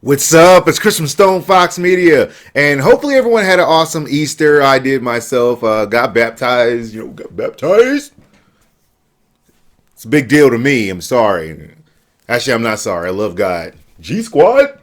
What's up? It's Chris from StonefoxMedia, and hopefully everyone had an awesome Easter. I did myself. Got baptized. Got baptized. It's a big deal to me. I'm sorry. Actually, I'm not sorry. I love God. G Squad.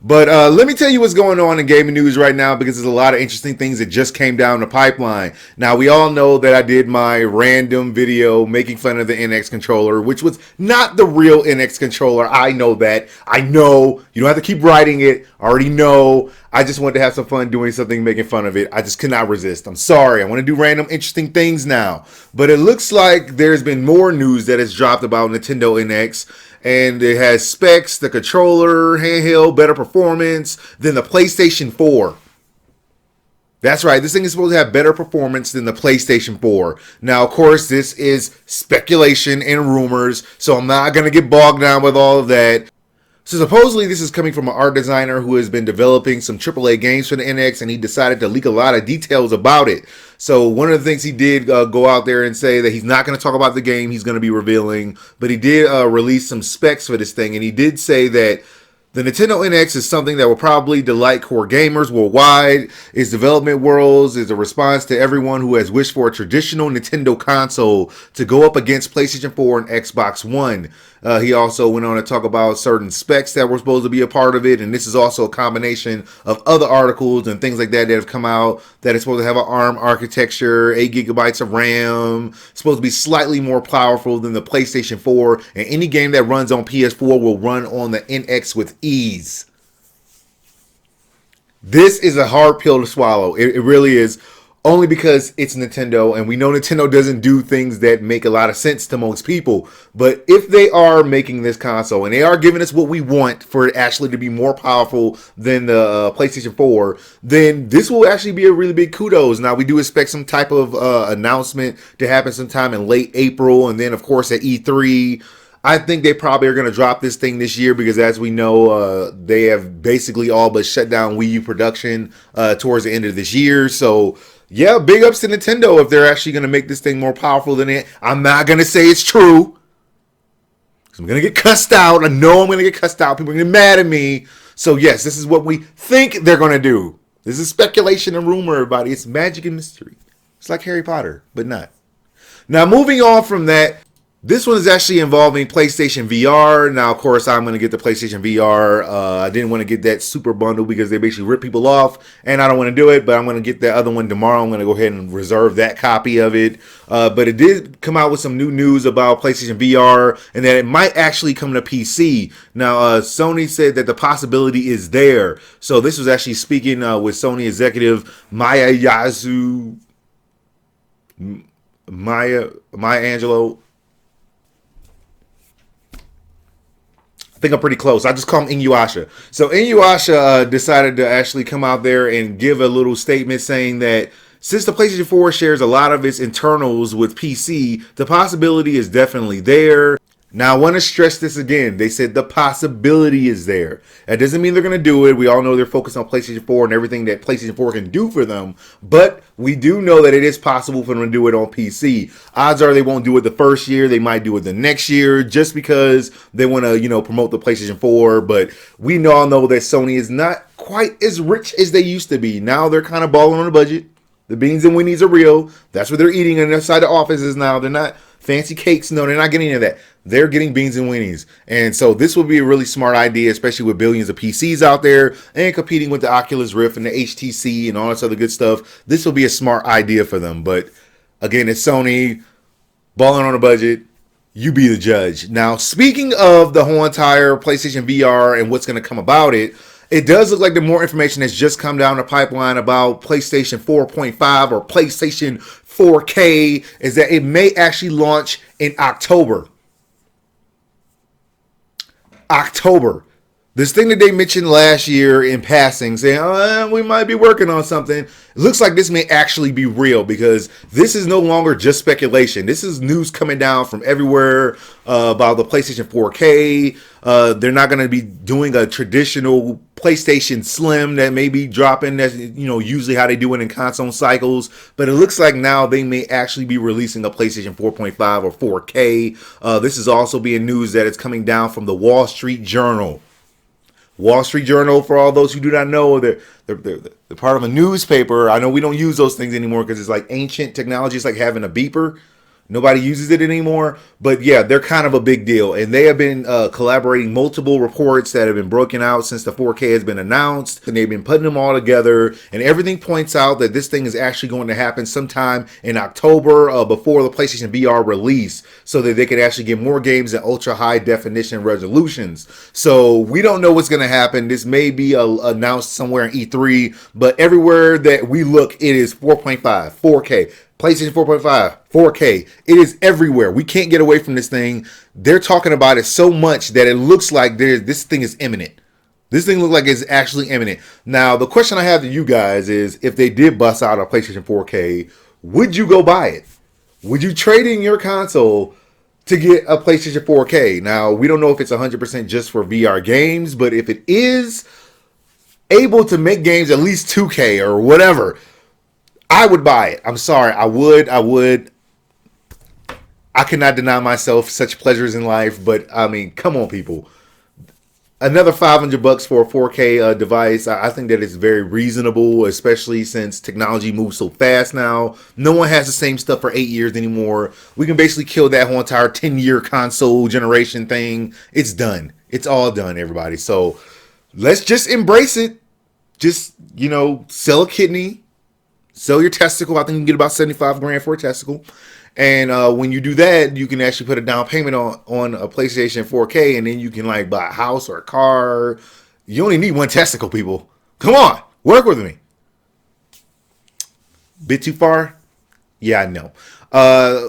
But let me tell you what's going on in gaming news right now, because there's a lot of interesting things that just came down the pipeline. Now, we all know that I did my random video making fun of the NX controller, which was not the real NX controller. I know that. I know. You don't have to keep writing it. I already know. I just wanted to have some fun doing something, making fun of it. I just could not resist. I'm sorry. I want to do random interesting things now. But it looks like there's been more news that has dropped about Nintendo NX. And it has specs, the controller, handheld, better performance than the PlayStation 4. That's right, this thing is supposed to have better performance than the PlayStation 4. Now, of course, this is speculation and rumors, so I'm not going to get bogged down with all of that. So supposedly this is coming from an art designer who has been developing some AAA games for the NX, and he decided to leak a lot of details about it. So one of the things he did go out there and say that he's not going to talk about the game he's going to be revealing, but he did release some specs for this thing, and he did say that the Nintendo NX is something that will probably delight core gamers worldwide. Its development worlds is a response to everyone who has wished for a traditional Nintendo console to go up against PlayStation 4 and Xbox One. He also went on to talk about certain specs that were supposed to be a part of it, and this is also a combination of other articles and things like that that have come out that is supposed to have an ARM architecture, 8 gigabytes of RAM, supposed to be slightly more powerful than the PlayStation 4, and any game that runs on PS4 will run on the NX with ease. This is a hard pill to swallow. It really is. Only because it's Nintendo, and we know Nintendo doesn't do things that make a lot of sense to most people. But if they are making this console, and they are giving us what we want for it actually to be more powerful than the PlayStation 4, then this will actually be a really big kudos. Now, we do expect some type of announcement to happen sometime in late April, and then, of course, at E3. I think they probably are going to drop this thing this year because, as we know, they have basically all but shut down Wii U production towards the end of this year. So, yeah, big ups to Nintendo if they're actually going to make this thing more powerful than it. I'm not going to say it's true. I'm going to get cussed out. I know I'm going to get cussed out. People are going to get mad at me. So, yes, this is what we think they're going to do. This is speculation and rumor, everybody. It's magic and mystery. It's like Harry Potter, but not. Now, moving on from that, this one is actually involving PlayStation VR. Now, of course, I'm going to get the PlayStation VR. I didn't want to get that super bundle because they basically rip people off, and I don't want to do it, but I'm going to get the other one tomorrow. I'm going to go ahead and reserve that copy of it. But it did come out with some new news about PlayStation VR, and that it might actually come to PC. Now, Sony said that the possibility is there. So this was actually speaking with Sony executive Maya Angelou. I think I'm pretty close. I just call him Inuyasha. So Inuyasha decided to actually come out there and give a little statement saying that since the PlayStation 4 shares a lot of its internals with PC, the possibility is definitely there. Now, I want to stress this again. They said the possibility is there. That doesn't mean they're going to do it. We all know they're focused on PlayStation 4 and everything that PlayStation 4 can do for them. But we do know that it is possible for them to do it on PC. Odds are they won't do it the first year. They might do it the next year just because they want to, promote the PlayStation 4. But we all know that Sony is not quite as rich as they used to be. Now they're kind of balling on a budget. The beans and weenies are real. That's what they're eating inside the offices now. They're not fancy cakes. No, they're not getting any of that. They're getting beans and weenies. And so this would be a really smart idea, especially with billions of PCs out there and competing with the Oculus Rift and the HTC and all this other good stuff. This will be a smart idea for them. But again, it's Sony balling on a budget. You be the judge. Now, speaking of the whole entire PlayStation VR and what's going to come about it, it does look like the more information has just come down the pipeline about PlayStation 4.5 or PlayStation 4K is that it may actually launch in October. This thing that they mentioned last year in passing, saying, we might be working on something. It looks like this may actually be real because this is no longer just speculation. This is news coming down from everywhere about the PlayStation 4K. They're not going to be doing a traditional PlayStation Slim that may be dropping. That's usually how they do it in console cycles. But it looks like now they may actually be releasing a PlayStation 4.5 or 4K. This is also being news that it's coming down from the Wall Street Journal. Wall Street Journal, for all those who do not know, they're part of a newspaper. I know we don't use those things anymore because it's like ancient technology. It's like having a beeper. Nobody uses it anymore, but yeah, they're kind of a big deal. And they have been collaborating multiple reports that have been broken out since the 4K has been announced. And they've been putting them all together. And everything points out that this thing is actually going to happen sometime in October before the PlayStation VR release, so that they could actually get more games at ultra high definition resolutions. So we don't know what's going to happen. This may be announced somewhere in E3, but everywhere that we look, it is 4.5, 4K. PlayStation 4.5, 4K. It is everywhere. We can't get away from this thing. They're talking about it so much that it looks like this thing is imminent. This thing looks like it's actually imminent. Now, the question I have to you guys is, if they did bust out a PlayStation 4K, would you go buy it? Would you trade in your console to get a PlayStation 4K? Now, we don't know if it's 100% just for VR games, but if it is able to make games at least 2K or whatever, I would buy it. I'm sorry. I would. I cannot deny myself such pleasures in life, but I mean, come on, people. Another $500 for a 4K device. I think that is very reasonable, especially since technology moves so fast now. No one has the same stuff for 8 years anymore. We can basically kill that whole entire 10-year console generation thing. It's done. It's all done, everybody. So let's just embrace it. Just, sell a kidney. Sell your testicle. I think you can get about 75 grand for a testicle. And when you do that, you can actually put a down payment on a PlayStation 4K, and then you can like buy a house or a car. You only need one testicle, people. Come on, work with me. Bit too far? Yeah, I know.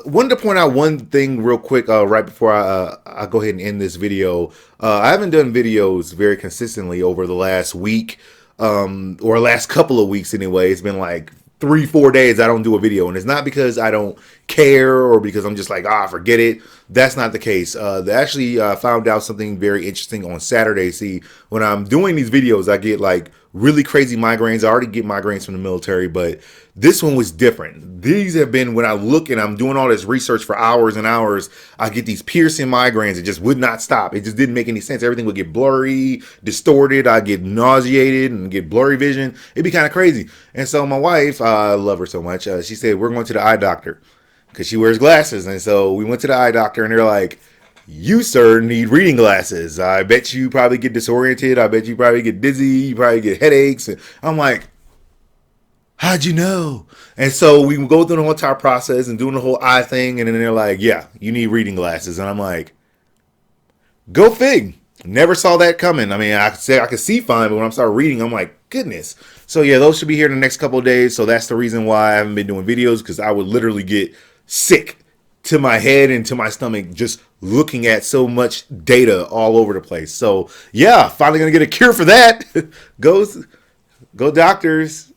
Wanted to point out one thing real quick right before I go ahead and end this video. I haven't done videos very consistently over the last week, or last couple of weeks anyway. It's been like 3-4 days I don't do a video, and it's not because I don't care or because I'm just like, forget it. That's not the case. They actually found out something very interesting on Saturday. See, when I'm doing these videos, I get like really crazy migraines. I already get migraines from the military, but this one was different. These have been, when I look and I'm doing all this research for hours and hours, I get these piercing migraines. It just would not stop. It just didn't make any sense. Everything would get blurry, distorted. I get nauseated and get blurry vision. It'd be kind of crazy. And so my wife, I love her so much. She said, we're going to the eye doctor because she wears glasses. And so we went to the eye doctor, and they're like, you, sir, need reading glasses. I bet you probably get disoriented. I bet you probably get dizzy. You probably get headaches. And I'm like, how'd you know? And so we go through the whole entire process and doing the whole eye thing. And then they're like, yeah, you need reading glasses. And I'm like, go fig. Never saw that coming. I mean, I could see fine, but when I started reading, I'm like, goodness. So yeah, those should be here in the next couple of days. So that's the reason why I haven't been doing videos, because I would literally get sick to my head and to my stomach just looking at so much data all over the place. So yeah, finally gonna get a cure for that. Go doctors.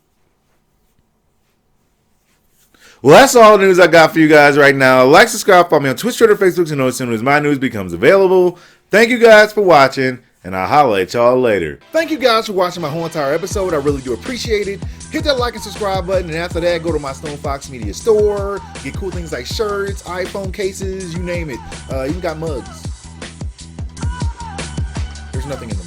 Well, that's all the news I got for you guys right now. Like, subscribe, follow me on Twitch, Twitter, Facebook to know as soon as my news becomes available. Thank you guys for watching, and I'll holler at y'all later. Thank you guys for watching my whole entire episode. I really do appreciate it. Hit that like and subscribe button, and after that, go to my StonefoxMedia store. Get cool things like shirts, iPhone cases, you name it. Even got mugs. There's nothing in them.